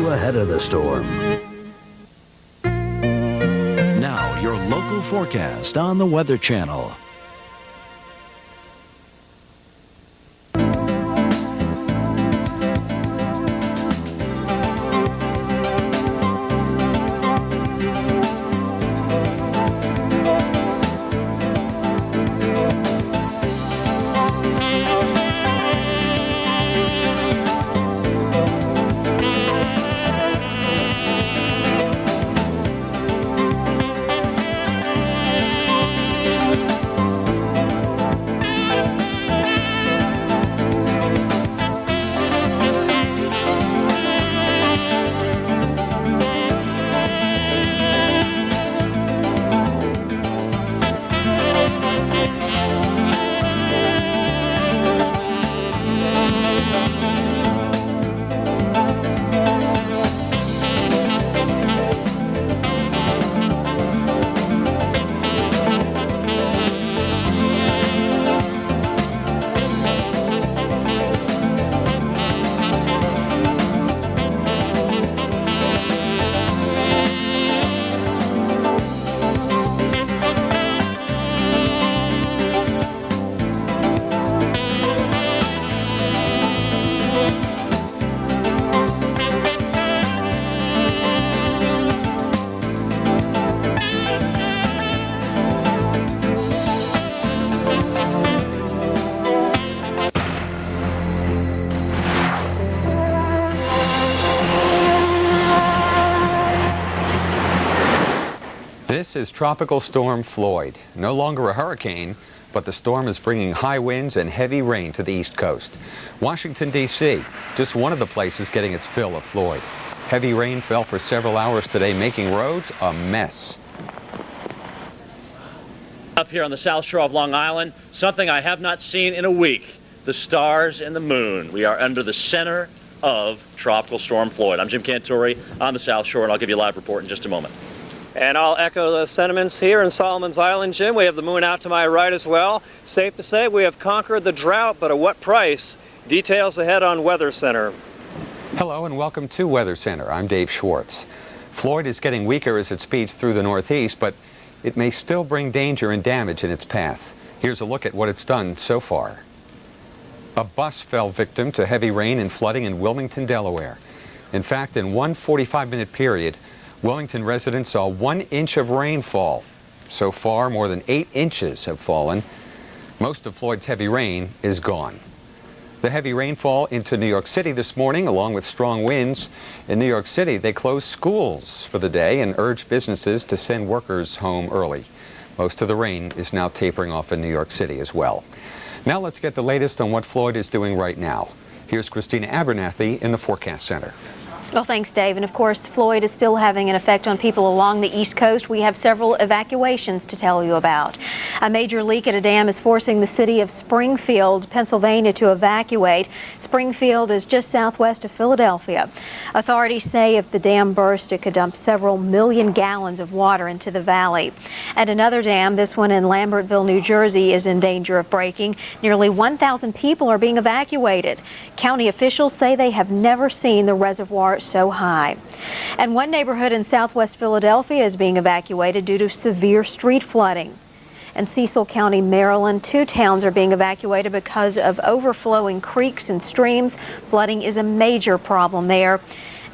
you ahead of the storm. Now, your local forecast on the Weather Channel. This is Tropical Storm Floyd. No longer a hurricane, but the storm is bringing high winds and heavy rain to the East Coast. Washington, D.C., just one of the places getting its fill of Floyd. Heavy rain fell for several hours today, making roads a mess. Up here on the South Shore of Long Island, something I have not seen in a week, the stars and the moon. We are under the center of Tropical Storm Floyd. I'm Jim Cantore on the South Shore, and I'll give you a live report in just a moment. And I'll echo those sentiments here in Solomon's Island, Jim. We have the moon out to my right as well. Safe to say we have conquered the drought, but at what price? Details ahead on Weather Center. Hello and welcome to Weather Center. I'm Dave Schwartz. Floyd is getting weaker as it speeds through the northeast, but it may still bring danger and damage in its path. Here's a look at what it's done so far. A bus fell victim to heavy rain and flooding in Wilmington, Delaware. In fact, in one 45-minute period, Wilmington residents saw 1 inch of rainfall. So far, more than 8 inches have fallen. Most of Floyd's heavy rain is gone. The heavy rainfall into New York City this morning, along with strong winds. In New York City, they closed schools for the day and urged businesses to send workers home early. Most of the rain is now tapering off in New York City as well. Now let's get the latest on what Floyd is doing right now. Here's Christina Abernathy in the Forecast Center. Well, thanks, Dave. And of course, Floyd is still having an effect on people along the East Coast. We have several evacuations to tell you about. A major leak at a dam is forcing the city of Springfield, Pennsylvania, to evacuate. Springfield is just southwest of Philadelphia. Authorities say if the dam burst, it could dump several million gallons of water into the valley. And another dam, this one in Lambertville, New Jersey, is in danger of breaking. Nearly 1,000 people are being evacuated. County officials say they have never seen the reservoir so high. And one neighborhood in southwest Philadelphia is being evacuated due to severe street flooding. In Cecil County, Maryland, 2 towns are being evacuated because of overflowing creeks and streams. Flooding is a major problem there.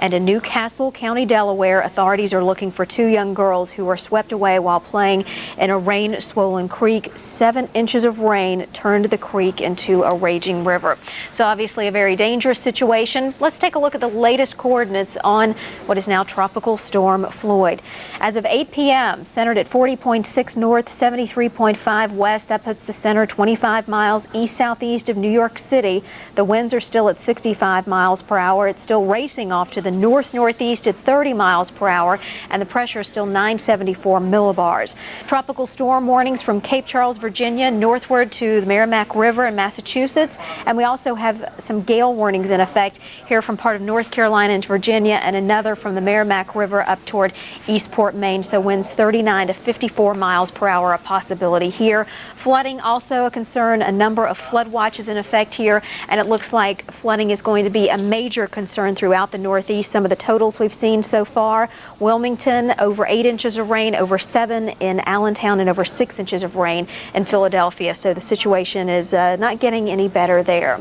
And in Newcastle County, Delaware, authorities are looking for 2 young girls who were swept away while playing in a rain-swollen creek. 7 inches of rain turned the creek into a raging river. So obviously a very dangerous situation. Let's take a look at the latest coordinates on what is now Tropical Storm Floyd. As of 8 p.m., centered at 40.6 north, 73.5 west. That puts the center 25 miles east-southeast of New York City. The winds are still at 65 miles per hour. It's still racing off to the north-northeast at 30 miles per hour, and the pressure is still 974 millibars. Tropical storm warnings from Cape Charles, Virginia, northward to the Merrimack River in Massachusetts, and we also have some gale warnings in effect here from part of North Carolina into Virginia, and another from the Merrimack River up toward Eastport, Maine. So winds 39 to 54 miles per hour a possibility here. Flooding also a concern. A number of flood watches in effect here, and it looks like flooding is going to be a major concern throughout the Northeast. Northeast some of the totals we've seen so far. Wilmington, over 8 inches of rain, over 7 in Allentown, and over 6 inches of rain in Philadelphia. So the situation is not getting any better there.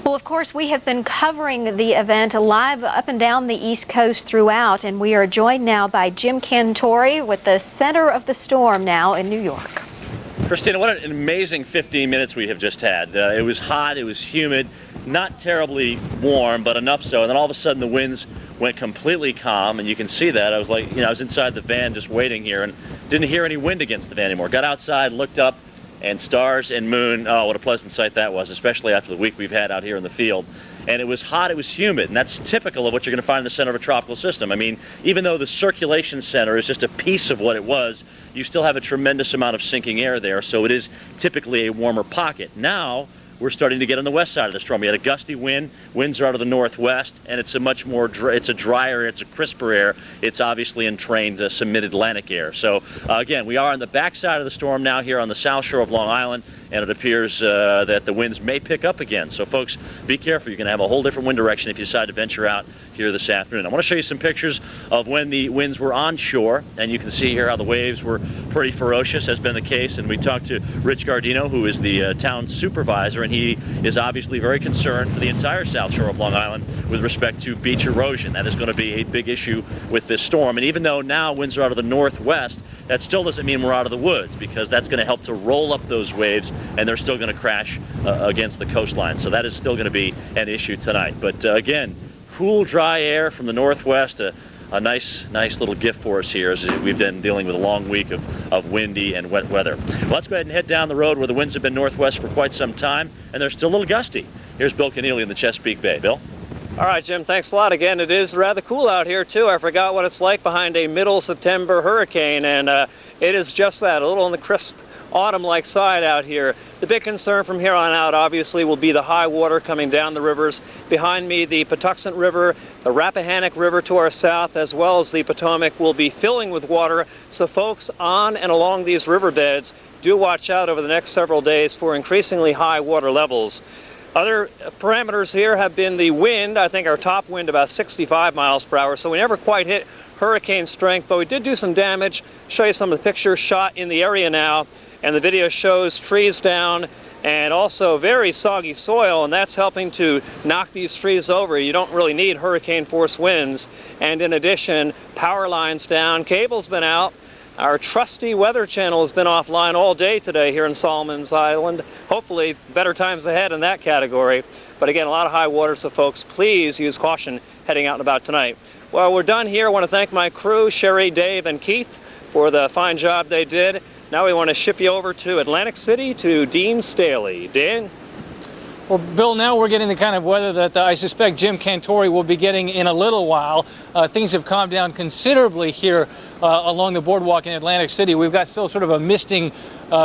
Well, of course, we have been covering the event live up and down the East Coast throughout, and we are joined now by Jim Cantori with the center of the storm now in New York. Christina, what an amazing 15 minutes we have just had. It was hot, it was humid, not terribly warm, but enough so. And then all of a sudden the winds went completely calm, and you can see that. I was like, I was inside the van just waiting here and didn't hear any wind against the van anymore. Got outside, looked up, and stars and moon, oh, what a pleasant sight that was, especially after the week we've had out here in the field. And it was hot, it was humid, and that's typical of what you're going to find in the center of a tropical system. I mean, even though the circulation center is just a piece of what it was, you still have a tremendous amount of sinking air there, so it is typically a warmer pocket. Now, we're starting to get on the west side of the storm. We had a gusty wind. Winds are out of the northwest, and it's a much more, it's a drier, it's a crisper air. It's obviously entrained some mid-Atlantic air. So again, we are on the backside of the storm now here on the south shore of Long Island, and it appears that the winds may pick up again. So folks, be careful. You're going to have a whole different wind direction if you decide to venture out here this afternoon. I want to show you some pictures of when the winds were onshore, and you can see here how the waves were pretty ferocious, has been the case. And we talked to Rich Gardino, who is the town supervisor, and he is obviously very concerned for the entire south shore of Long Island with respect to beach erosion. That is going to be a big issue with this storm. And even though now winds are out of the northwest, that still doesn't mean we're out of the woods, because that's going to help to roll up those waves, and they're still going to crash against the coastline. So that is still going to be an issue tonight. But again, cool, dry air from the northwest, a nice little gift for us here as we've been dealing with a long week of windy and wet weather. Well, let's go ahead and head down the road where the winds have been northwest for quite some time, and they're still a little gusty. Here's Bill Keneally in the Chesapeake Bay. Bill? All right, Jim, thanks a lot. Again, it is rather cool out here, too. I forgot what it's like behind a middle September hurricane, and it is just that, a little on the crisp autumn-like side out here. The big concern from here on out, obviously, will be the high water coming down the rivers. Behind me, the Patuxent River, the Rappahannock River to our south, as well as the Potomac, will be filling with water. So folks on and along these riverbeds, do watch out over the next several days for increasingly high water levels. Other parameters here have been the wind. I think our top wind about 65 miles per hour, so we never quite hit hurricane strength, but we did do some damage. Show you some of the pictures shot in the area now, and the video shows trees down and also very soggy soil, and that's helping to knock these trees over. You don't really need hurricane force winds. And in addition, power lines down, cables been out. Our trusty Weather Channel has been offline all day today here in Solomon's Island. Hopefully better times ahead in that category. But again, a lot of high water, so folks, please use caution heading out and about tonight. Well, we're done here. I want to thank my crew, Sherry, Dave, and Keith, for the fine job they did. Now we want to ship you over to Atlantic City to Dean Staley. Dean? Well, Bill, now we're getting the kind of weather that I suspect Jim Cantori will be getting in a little while. Things have calmed down considerably here along the boardwalk in Atlantic City. We've got still sort of a misting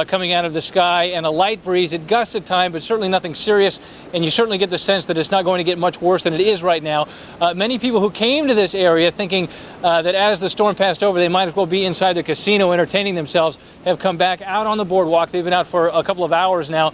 coming out of the sky and a light breeze. It gusts at times, but certainly nothing serious, and you certainly get the sense that it's not going to get much worse than it is right now. Many people who came to this area thinking that as the storm passed over, they might as well be inside the casino entertaining themselves, have come back out on the boardwalk. They've been out for a couple of hours now,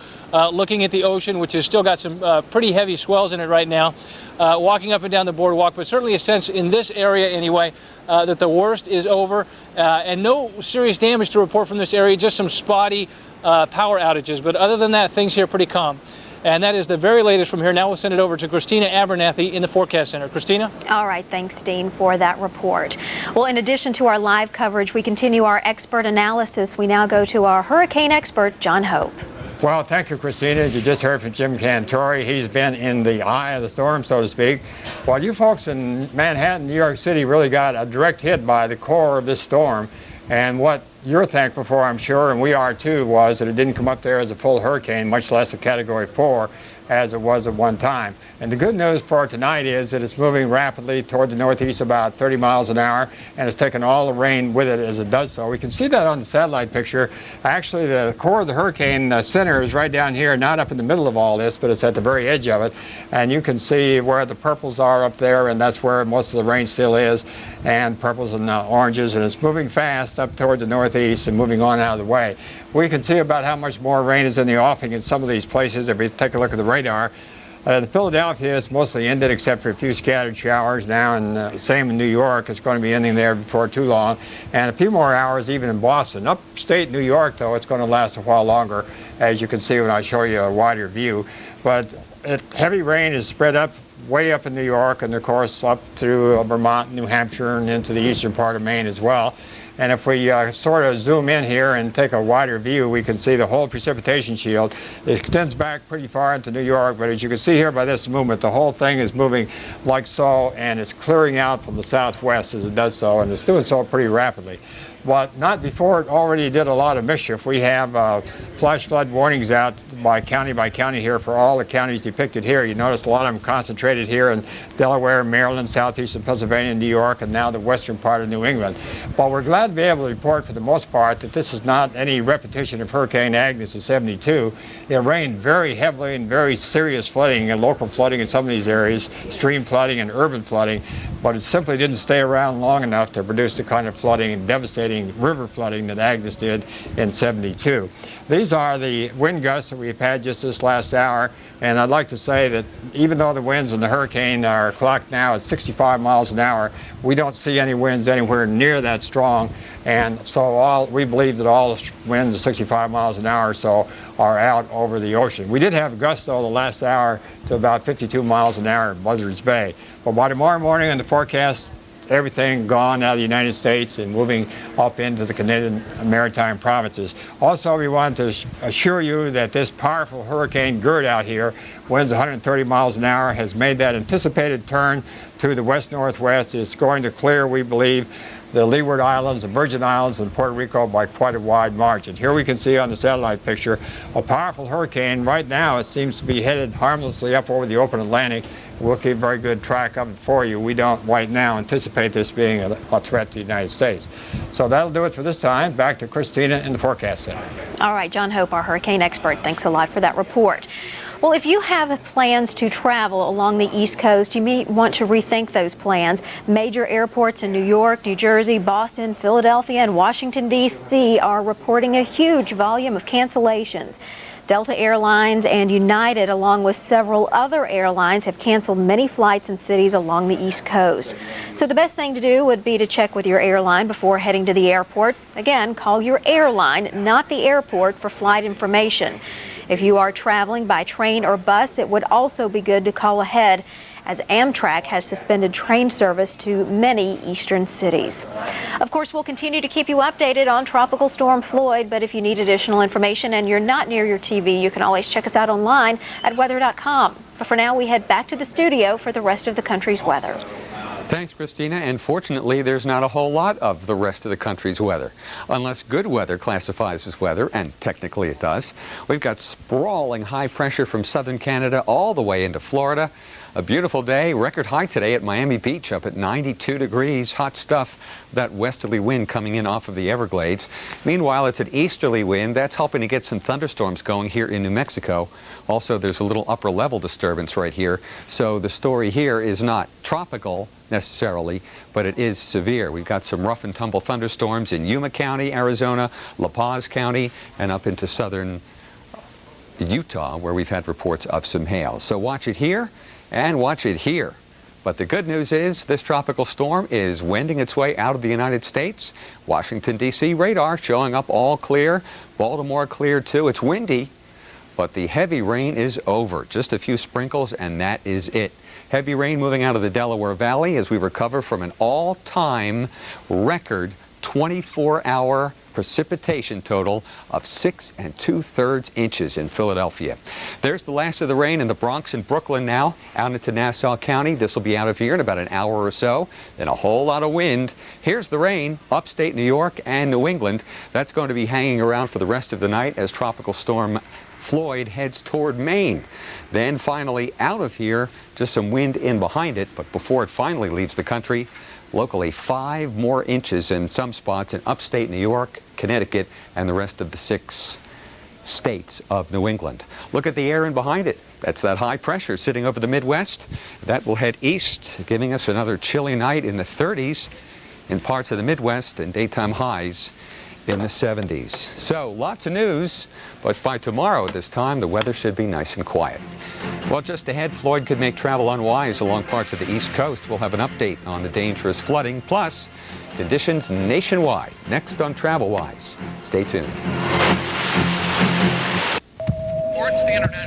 looking at the ocean, which has still got some pretty heavy swells in it right now, walking up and down the boardwalk, but certainly a sense in this area anyway that the worst is over, and no serious damage to report from this area, just some spotty power outages. But other than that, things here are pretty calm. And that is the very latest from here. Now we'll send it over to Christina Abernathy in the Forecast Center. Christina? All right, thanks, Dean, for that report. Well, in addition to our live coverage, we continue our expert analysis. We now go to our hurricane expert, John Hope. Well, thank you, Christina. You just heard from Jim Cantori. He's been in the eye of the storm, so to speak. While you folks in Manhattan, New York City, really got a direct hit by the core of this storm. And what you're thankful for, I'm sure, and we are too, was that it didn't come up there as a full hurricane, much less a Category 4, as it was at one time. And the good news for tonight is that it's moving rapidly toward the northeast about 30 miles an hour, and it's taking all the rain with it as it does so. We can see that on the satellite picture. Actually, the core of the hurricane center is right down here, not up in the middle of all this, but it's at the very edge of it. And you can see where the purples are up there, and that's where most of the rain still is, and purples and oranges, and it's moving fast up toward the northeast and moving on out of the way. We can see about how much more rain is in the offing in some of these places if we take a look at the radar. In Philadelphia, it's mostly ended except for a few scattered showers now, and same in New York. It's going to be ending there before too long, and a few more hours even in Boston. Upstate New York, though, it's going to last a while longer, as you can see when I show you a wider view. But heavy rain is spread up way up in New York, and of course up through Vermont, New Hampshire, and into the eastern part of Maine as well. And if we sort of zoom in here and take a wider view, we can see the whole precipitation shield. It extends back pretty far into New York, but as you can see here by this movement, the whole thing is moving like so, and it's clearing out from the southwest as it does so, and it's doing so pretty rapidly. But not before it already did a lot of mischief. We have flash flood warnings out by county here for all the counties depicted here. You notice a lot of them concentrated here in Delaware, Maryland, southeastern Pennsylvania, New York, and now the western part of New England. But we're glad to be able to report for the most part that this is not any repetition of Hurricane Agnes in '72. It rained very heavily and very serious flooding and local flooding in some of these areas, stream flooding and urban flooding, but it simply didn't stay around long enough to produce the kind of flooding and devastating river flooding that Agnes did in '72. These are the wind gusts that we've had just this last hour, and I'd like to say that even though the winds in the hurricane are clocked now at 65 miles an hour, we don't see any winds anywhere near that strong, and so we believe that all the winds of 65 miles an hour or so are out over the ocean. We did have gusts, though, the last hour to about 52 miles an hour in Buzzards Bay. But by tomorrow morning in the forecast, everything gone out of the United States and moving up into the Canadian maritime provinces. Also, we want to assure you that this powerful Hurricane Gert out here, winds 130 miles an hour, has made that anticipated turn to the west-northwest. It's going to clear, we believe, the Leeward Islands, the Virgin Islands, and Puerto Rico by quite a wide margin. Here we can see on the satellite picture a powerful hurricane. Right now it seems to be headed harmlessly up over the open Atlantic. We'll keep very good track of it for you. We don't right now anticipate this being a threat to the United States. So that'll do it for this time. Back to Christina in the Forecast Center. All right, John Hope, our hurricane expert, thanks a lot for that report. Well, if you have plans to travel along the East Coast, you may want to rethink those plans. Major airports in New York, New Jersey, Boston, Philadelphia, and Washington, D.C. are reporting a huge volume of cancellations. Delta Airlines and United, along with several other airlines, have canceled many flights in cities along the East Coast. So the best thing to do would be to check with your airline before heading to the airport. Again, call your airline, not the airport, for flight information. If you are traveling by train or bus, it would also be good to call ahead, as Amtrak has suspended train service to many eastern cities. Of course, we'll continue to keep you updated on Tropical Storm Floyd, but if you need additional information and you're not near your TV, you can always check us out online at weather.com. But for now, we head back to the studio for the rest of the country's weather. Thanks, Christina, and fortunately there's not a whole lot of the rest of the country's weather. Unless good weather classifies as weather, and technically it does. We've got sprawling high pressure from southern Canada all the way into Florida. A beautiful day, record high today at Miami Beach up at 92 degrees, hot stuff. That westerly wind coming in off of the Everglades. Meanwhile, it's an easterly wind that's helping to get some thunderstorms going here in New Mexico. Also, there's a little upper level disturbance right here. So the story here is not tropical necessarily, but it is severe. We've got some rough and tumble thunderstorms in Yuma County, Arizona, La Paz County, and up into southern Utah, where we've had reports of some hail. So watch it here and watch it here. But the good news is this tropical storm is wending its way out of the United States. Washington, D.C. radar showing up all clear. Baltimore clear too. It's windy, but the heavy rain is over. Just a few sprinkles and that is it. Heavy rain moving out of the Delaware Valley as we recover from an all-time record 24-hour precipitation total of 6 2/3 inches in Philadelphia. There's the last of the rain in the Bronx and Brooklyn now, out into Nassau County. This will be out of here in about an hour or so. Then a whole lot of wind. Here's the rain, upstate New York and New England. That's going to be hanging around for the rest of the night as Tropical Storm Floyd heads toward Maine. Then finally out of here, just some wind in behind it, but before it finally leaves the country, locally 5 more inches in some spots in upstate New York, Connecticut, and the rest of the 6 states of New England. Look at the air in behind it. That's that high pressure sitting over the Midwest. That will head east, giving us another chilly night in the 30s in parts of the Midwest and daytime highs in the 70s. So lots of news, but by tomorrow at this time, the weather should be nice and quiet. Well, just ahead, Floyd could make travel unwise along parts of the East Coast. We'll have an update on the dangerous flooding, plus conditions nationwide, next on Travel Wise. Stay tuned. Sports, the international